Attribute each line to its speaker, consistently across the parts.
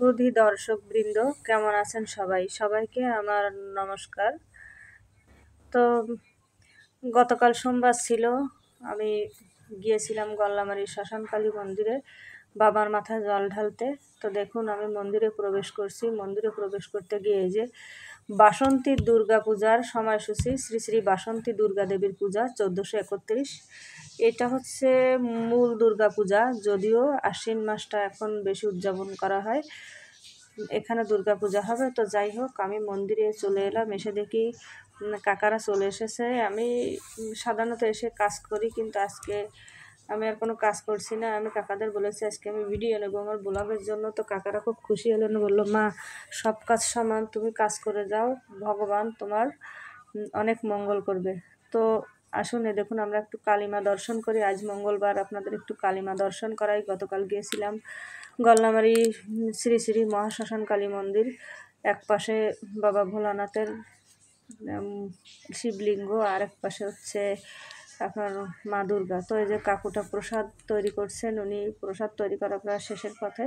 Speaker 1: সুধী দর্শকবৃন্দ, কেমন আছেন সবাই? সবাইকে আমার নমস্কার। তো গতকাল সোমবার ছিল, আমি গিয়েছিলাম গল্লামারী শ্মশানকালী মন্দিরে বাবার মাথায় জল ঢালতে। তো দেখুন, আমি মন্দিরে প্রবেশ করছি। মন্দিরে প্রবেশ করতে গিয়ে যে বাসন্তী দুর্গা পূজার সময়সূচি, শ্রী শ্রী বাসন্তী দুর্গা দেবীর পূজা 1431। এটা হচ্ছে মূল দুর্গা পূজা, যদিও আশ্বিন মাসটা এখন বেশি উদযাপন করা হয়। এখানে দুর্গা পূজা হবে। তো যাই হোক, আমি মন্দিরে চলে এলাম। এসে দেখি কাকারা চলে এসেছে। আমি সাধারণত এসে কাজ করি, কিন্তু আজকে আমি আর কোনো কাজ করছি না। আমি কাকাদের বলেছি আজকে আমি ভিডিও নেবো আমার ব্লগের জন্য। তো কাকারা খুব খুশি হলেন, বললো মা সব কাজ সমান, তুমি কাজ করে যাও, ভগবান তোমার অনেক মঙ্গল করবে। তো আসুন, দেখুন আমরা একটু কালীমা দর্শন করি। আজ মঙ্গলবার, আপনাদের একটু কালীমা দর্শন করাই। গতকাল গিয়েছিলাম গল্লামারী শ্রী শ্রী মহাশ্মশান কালী মন্দির। এক পাশে বাবা ভোলানাথের শিবলিঙ্গ, আর এক পাশে হচ্ছে আপনার মা দুর্গা। তো এই যে কাকুটা প্রসাদ তৈরি করছেন, উনি প্রসাদ তৈরি করা প্রায় শেষের পথে।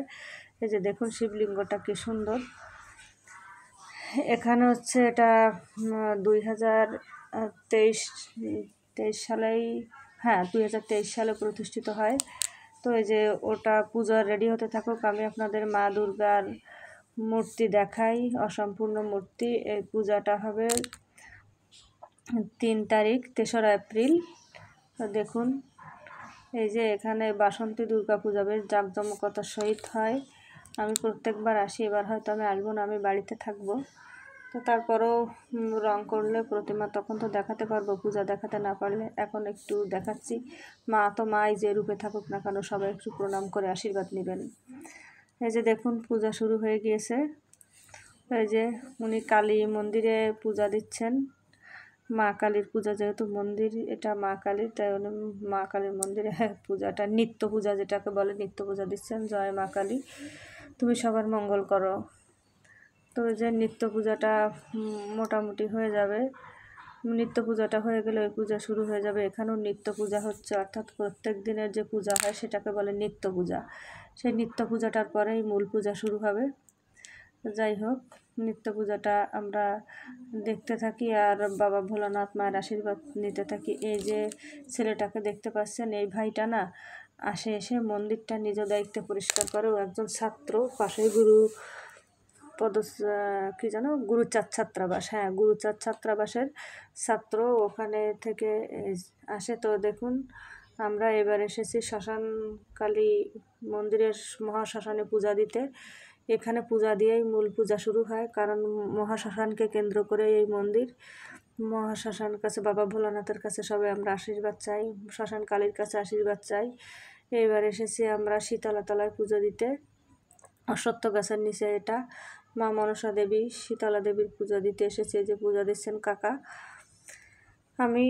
Speaker 1: এই যে দেখুন শিবলিঙ্গটা কি সুন্দর। এখানে হচ্ছে এটা 2023 সালেই, হ্যাঁ 2023 সালে প্রতিষ্ঠিত হয়। তো এই যে ওটা পূজা রেডি হতে থাকুক, আমি আপনাদের মা দুর্গার মূর্তি দেখাই, অসম্পূর্ণ মূর্তি। এই পূজাটা হবে 3 তারিখ, 3রা এপ্রিল। তো দেখুন, এই যে এখানে বাসন্তী দুর্গা পূজা বেশ জাঁকজমকতার সহিত হয়। আমি প্রত্যেকবার আসি, এবার হয়তো আমি আসবো না, আমি বাড়িতে থাকবো। তো তারপরেও রং করলে প্রতিমা তখন তো দেখাতে পারবো, পূজা দেখাতে না পারলে এখন একটু দেখাচ্ছি। মা তো মাই যে রূপে থাকুক না কেন, সবাই একটু প্রণাম করে আশীর্বাদ নেবেন। এই যে দেখুন পূজা শুরু হয়ে গিয়েছে। এই যে উনি কালী মন্দিরে পূজা দিচ্ছেন। মা কালীর পূজা, যেহেতু মন্দির এটা মা কালীর, তাই উনি মা কালীর মন্দিরে পূজাটা নিত্য পূজা যেটাকে বলে, নিত্য পূজা দিচ্ছেন। জয় মা কালী, তুমি সবার মঙ্গল করো। তো এই যে নিত্য পূজাটা মোটামুটি হয়ে যাবে। নিত্য পূজাটা হয়ে গেলে ওই পূজা শুরু হয়ে যাবে। এখানেও নিত্য পূজা হচ্ছে, অর্থাৎ প্রত্যেক দিনের যে পূজা হয় সেটাকে বলে নিত্য পূজা। সেই নিত্য পূজাটার পরেই মূল পূজা শুরু হবে। যাই হোক, নিত্য পূজাটা আমরা দেখতে থাকি আর বাবা ভোলানাথ মায়ের আশীর্বাদ নিতে থাকি। এই যে ছেলেটাকে দেখতে পাচ্ছেন, এই ভাইটা না এসে মন্দিরটা নিজ দায়িত্বে পরিষ্কার করে। ও একজন ছাত্র, পাশেই কি জানো, গুরুচাঁদ ছাত্রাবাস, হ্যাঁ গুরুচাঁদ ছাত্রাবাসের ছাত্র, ওখানে থেকে আসে। তো দেখুন, আমরা এবার এসেছি শ্মশানকালী মন্দিরের মহাশ্মশানে পূজা দিতে। এখানে পূজা দিয়েই মূল পূজা শুরু হয়, কারণ মহাশ্মশানকে কেন্দ্র করে এই মন্দির। মহাশ্মশানের কাছে, বাবা ভোলানাথের কাছে সবাই আমরা আশীর্বাদ চাই, শ্মশান কালীর কাছে আশীর্বাদ চাই। এবার এসেছি আমরা শীতলা তলায় পুজো দিতে। অশ্বত্থ গাছের নিচে এটা মা মনসা দেবী, শীতলা দেবীর পূজা দিতে এসেছে। যে পূজা দিচ্ছেন কাকা। আমি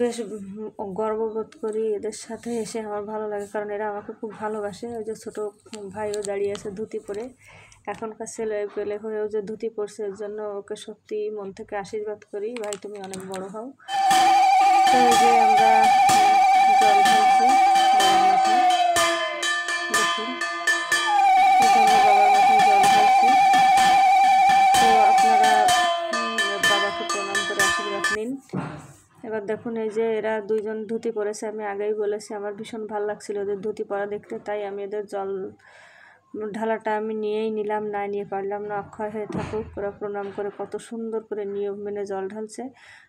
Speaker 1: বেশ গর্ববোধ করি এদের সাথে এসে, আমার ভালো লাগে, কারণ এরা আমাকে খুব ভালোবাসে। ওই যে ছোটো ভাইও দাঁড়িয়ে আছে ধুতি পরে, এখনকার ছেলে পেলে হয়েও যে ধুতি পরছে, এর জন্য ওকে সত্যি মন থেকে আশীর্বাদ করি, ভাই তুমি অনেক বড় হও। তো এই যে আমরা জল ঢালছি বাবার মাথায়, দেখুন বাবার মাথায় জল ঢালছি। তো আপনারা বাবাকে প্রণাম করে আশীর্বাদ নিন। এবার দেখুন, এই যে এরা দুইজন ধুতি পরেছে, আমি আগেই বলেছি আমার ভীষণ ভালো লাগছিল ওদের ধুতি পরা দেখতে, তাই আমি এদের জল ঢালাটা আমি নিয়েই নিলাম, না নিয়ে পারলাম না। অক্ষয় হয়ে থাকুক, ওরা প্রণাম করে কত সুন্দর করে নিয়ম মেনে জল ঢালছে,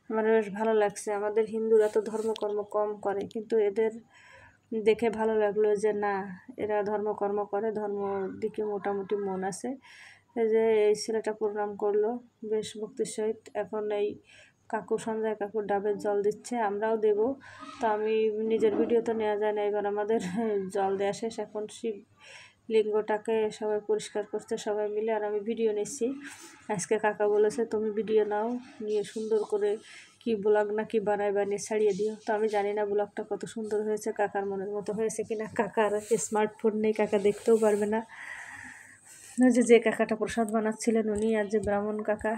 Speaker 1: আমার বেশ ভালো লাগছে। আমাদের হিন্দুরা তো ধর্মকর্ম কম করে, কিন্তু এদের দেখে ভালো লাগলো যে না, এরা ধর্মকর্ম করে, ধর্মর দিকে মোটামুটি মন আছে। এই যে এই ছেলেটা প্রণাম করলো বেশ ভক্তির সহিত। এখন এই কাকু, সঞ্জয় কাকু ডাবের জল দিচ্ছে, আমরাও দেব। তো আমি নিজের ভিডিও তো নেওয়া যায় না, এবার আমাদের জল দেওয়া শেষ। এখন শিব লিঙ্গটাকে সবাই পরিষ্কার করছে সবাই মিলে, আর আমি ভিডিও নিচ্ছি। আজকে কাকা বলেছে তুমি ভিডিও নাও, নিয়ে সুন্দর করে কি ব্লগ না কি বানিয়ে ছাড়িয়ে দিও। তো আমি জানি না ব্লগটা কত সুন্দর হয়েছে, কাকার মনের মতো হয়েছে কিনা। কাকার স্মার্টফোন নেই, কাকা দেখতেও পারবে না। যে কাকাটা প্রসাদ বানাচ্ছিলেন উনি, আর যে ব্রাহ্মণ কাকা,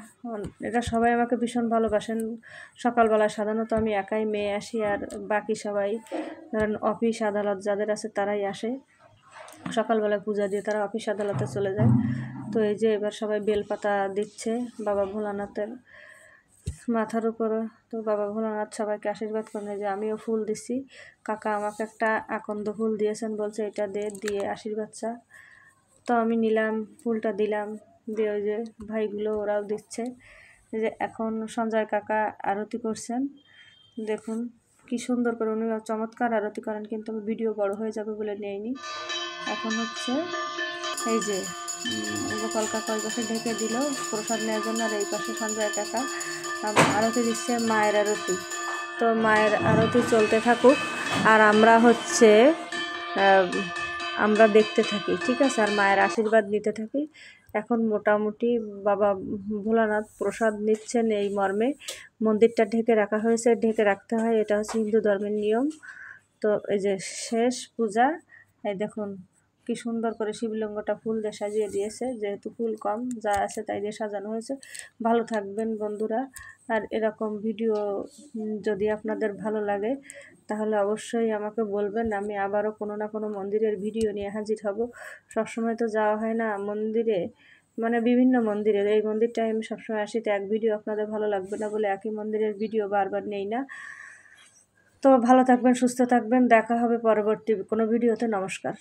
Speaker 1: এরা সবাই আমাকে ভীষণ ভালোবাসেন। সকালবেলা সাধারণত আমি একাই মেয়ে আসি, আর বাকি সবাই ধরেন অফিস আদালত যাদের আছে তারাই আসে। সকালবেলায় পূজা দিয়ে তারা অফিস আদালতে চলে যায়। তো এই যে এবার সবাই বেলপাতা দিচ্ছে বাবা ভোলানাথের মাথার উপরে। তো বাবা ভোলানাথ সবাইকে আশীর্বাদ করেন, যে আমিও ফুল দিছি, কাকা আমাকে একটা আকন্দ ফুল দিয়েছেন, বলছে এটা দিয়ে আশীর্বাদ চা। তো আমি নিলাম, ফুলটা দিলাম, দিয়ে ওই যে ভাইগুলো ওরাও দিচ্ছে। এই যে এখন সঞ্জয় কাকা আরতি করছেন, দেখুন কি সুন্দর করে, উনি চমৎকার আরতি করেন, কিন্তু ভিডিও বড় হয়ে যাবে বলে নেইনি। এখন হচ্ছে এই যে গোপাল কাকা ওই পাশে ঢেকে দিল প্রসাদ নেওয়ার জন্য, আর এই পাশে সঞ্জয় কাকা আরতি দিচ্ছে, মায়ের আরতি। তো মায়ের আরতি চলতে থাকুক, আর আমরা দেখতে থাকি, ঠিক আছে, আর মায়ের আশীর্বাদ নিতে থাকি। এখন মোটামুটি বাবা ভোলানাথ প্রসাদ নিচ্ছেন, এই মর্মে মন্দিরটা ঢেকে রাখা হয়েছে, ঢেকে রাখতে হয়, এটা হচ্ছে হিন্দু ধর্মের নিয়ম। তো এই যে শেষ পূজা, এই দেখুন কি সুন্দর করে শিবলিঙ্গটা ফুল দিয়ে সাজিয়ে দিয়েছে, যেহেতু ফুল কম, যা আছে তাই দিয়ে সাজানো হয়েছে। ভালো থাকবেন বন্ধুরা, আর এরকম ভিডিও যদি আপনাদের ভালো লাগে তাহলে অবশ্যই আমাকে বলবেন, আমি আবারও কোনো না কোনো মন্দিরের ভিডিও নিয়ে হাজির হব। সবসময় তো যাওয়া হয় না মন্দিরে, মানে বিভিন্ন মন্দিরের, এই মন্দিরটায় আমি সবসময় আসি, তো এক ভিডিও আপনাদের ভালো লাগবে না বলে একই মন্দিরের ভিডিও বারবার নেই না। তো ভালো থাকবেন, সুস্থ থাকবেন, দেখা হবে পরবর্তী কোনো ভিডিওতে। নমস্কার।